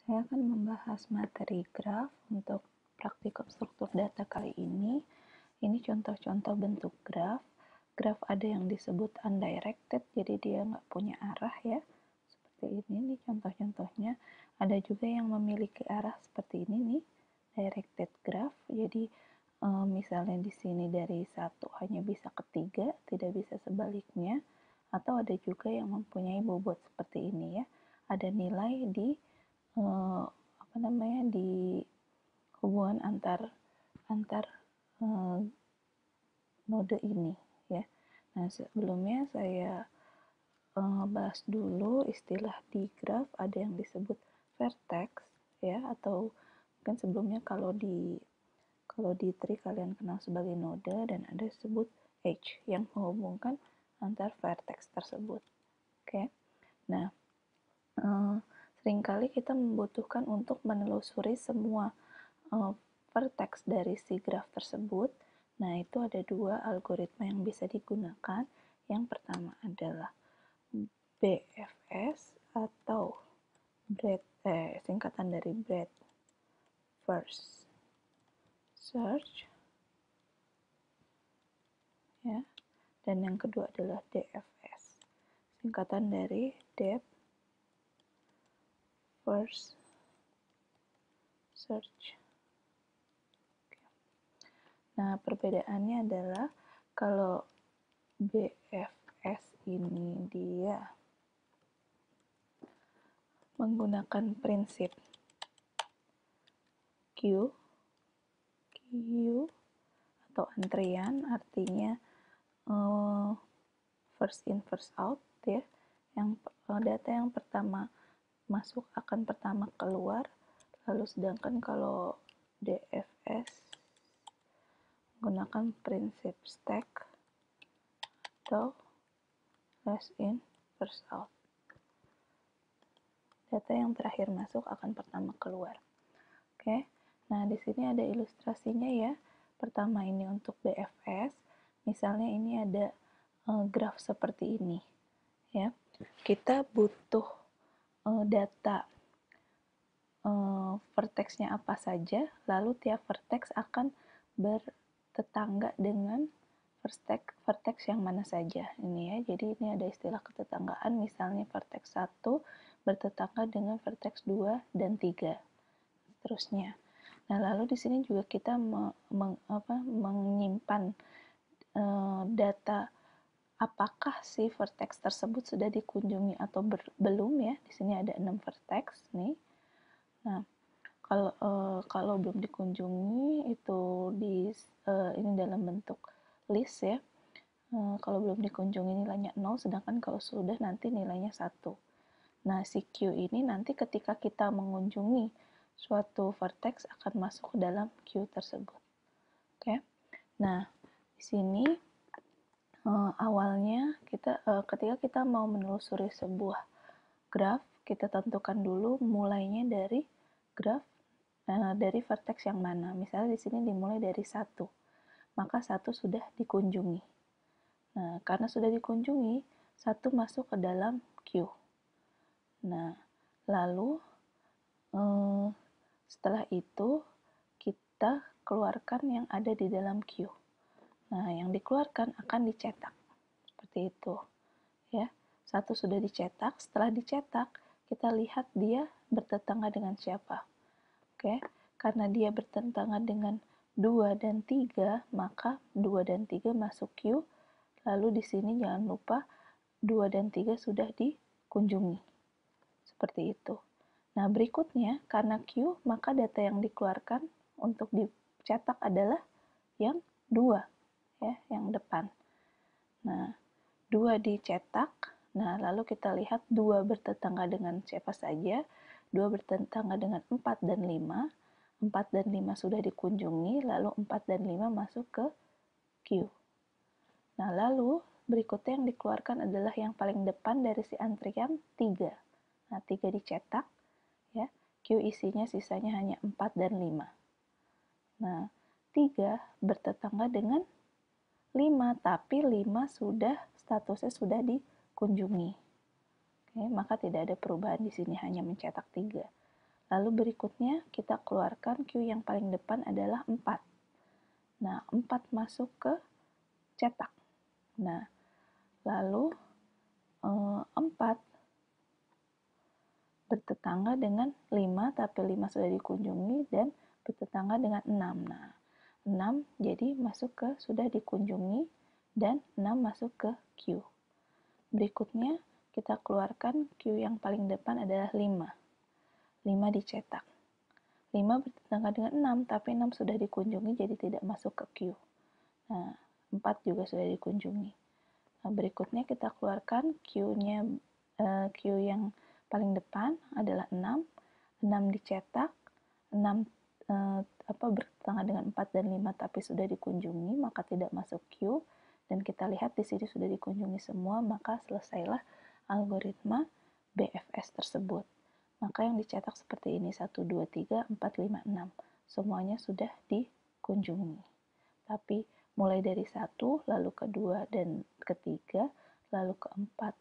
Saya akan membahas materi graf untuk praktikum struktur data kali ini. Ini contoh-contoh bentuk graf. Graf ada yang disebut undirected, jadi dia nggak punya arah ya. Seperti ini nih contoh-contohnya. Ada juga yang memiliki arah seperti ini nih, directed graph. Jadi misalnya di sini dari 1 hanya bisa ke 3, tidak bisa sebaliknya. Atau ada juga yang mempunyai bobot seperti ini ya. Ada nilai di di hubungan antar node ini ya. Nah, sebelumnya saya bahas dulu istilah di graf. Ada yang disebut vertex ya, atau mungkin sebelumnya kalau di tree kalian kenal sebagai node, dan ada disebut edge yang menghubungkan antar vertex tersebut. Oke. Nah, seringkali kita membutuhkan untuk menelusuri semua vertex dari si graf tersebut. Nah, itu ada 2 algoritma yang bisa digunakan. Yang pertama adalah BFS atau singkatan dari breadth first search ya. Dan yang kedua adalah DFS, singkatan dari depth first search. Nah, perbedaannya adalah kalau BFS ini dia menggunakan prinsip Q atau antrian, artinya first in first out ya. Yang data yang pertama masuk akan pertama keluar. Lalu sedangkan kalau DFS menggunakan prinsip stack atau last in first out. Data yang terakhir masuk akan pertama keluar. Oke. Nah, di sini ada ilustrasinya ya. Pertama ini untuk BFS. Misalnya ini ada graf seperti ini ya. Kita butuh data vertexnya apa saja, lalu tiap vertex akan bertetangga dengan vertex yang mana saja. Ini ya, jadi ini ada istilah ketetanggaan, misalnya vertex 1 bertetangga dengan vertex 2 dan 3, seterusnya. Nah, lalu di sini juga kita menyimpan data apakah si vertex tersebut sudah dikunjungi atau belum ya. Di sini ada 6 vertex nih. Nah, kalau belum dikunjungi itu ini dalam bentuk list ya. Kalau belum dikunjungi nilainya 0, sedangkan kalau sudah nanti nilainya 1. Nah, si Q ini nanti ketika kita mengunjungi suatu vertex akan masuk ke dalam Q tersebut. Oke. Nah, di sini awalnya ketika kita mau menelusuri sebuah graf, kita tentukan dulu mulainya dari graf dari vertex yang mana. Misalnya di sini dimulai dari 1, maka 1 sudah dikunjungi. Nah, karena sudah dikunjungi, 1 masuk ke dalam Q. Nah, lalu setelah itu kita keluarkan yang ada di dalam Q. Nah, yang dikeluarkan akan dicetak. Seperti itu. Ya. 1 sudah dicetak, setelah dicetak kita lihat dia bertetangga dengan siapa. Oke, karena dia bertentangan dengan 2 dan 3, maka 2 dan 3 masuk Q. Lalu di sini jangan lupa 2 dan 3 sudah dikunjungi. Seperti itu. Nah, berikutnya karena Q, maka data yang dikeluarkan untuk dicetak adalah yang 2 ya, yang depan. Nah, 2 dicetak. Nah, lalu kita lihat 2 bertetangga dengan siapa saja. 2 bertetangga dengan 4 dan 5. 4 dan 5 sudah dikunjungi, lalu 4 dan 5 masuk ke Q. Nah, lalu berikutnya yang dikeluarkan adalah yang paling depan dari si antrian 3. Nah, 3 dicetak, ya. Q isinya sisanya hanya 4 dan 5. Nah, 3 bertetangga dengan 5, tapi 5 statusnya sudah dikunjungi. Oke, maka tidak ada perubahan di sini, hanya mencetak 3. Lalu berikutnya kita keluarkan Q yang paling depan adalah 4. Nah, 4 masuk ke cetak. Nah, lalu 4 bertetangga dengan 5, tapi 5 sudah dikunjungi, dan bertetangga dengan 6. Nah, 6 jadi masuk ke sudah dikunjungi, dan 6 masuk ke Q. Berikutnya, kita keluarkan Q yang paling depan adalah 5. 5 dicetak. 5 bertetangga dengan 6, tapi 6 sudah dikunjungi, jadi tidak masuk ke Q. Nah, 4 juga sudah dikunjungi. Nah, berikutnya kita keluarkan Q yang paling depan adalah 6. 6 dicetak, 6 bertetangga dengan 4 dan 5 tapi sudah dikunjungi, maka tidak masuk Q. Dan kita lihat di sini sudah dikunjungi semua, maka selesailah algoritma BFS tersebut. Maka yang dicetak seperti ini, 1, 2, 3, 4, 5, 6. Semuanya sudah dikunjungi. Tapi mulai dari 1, lalu kedua dan ketiga, lalu keempat,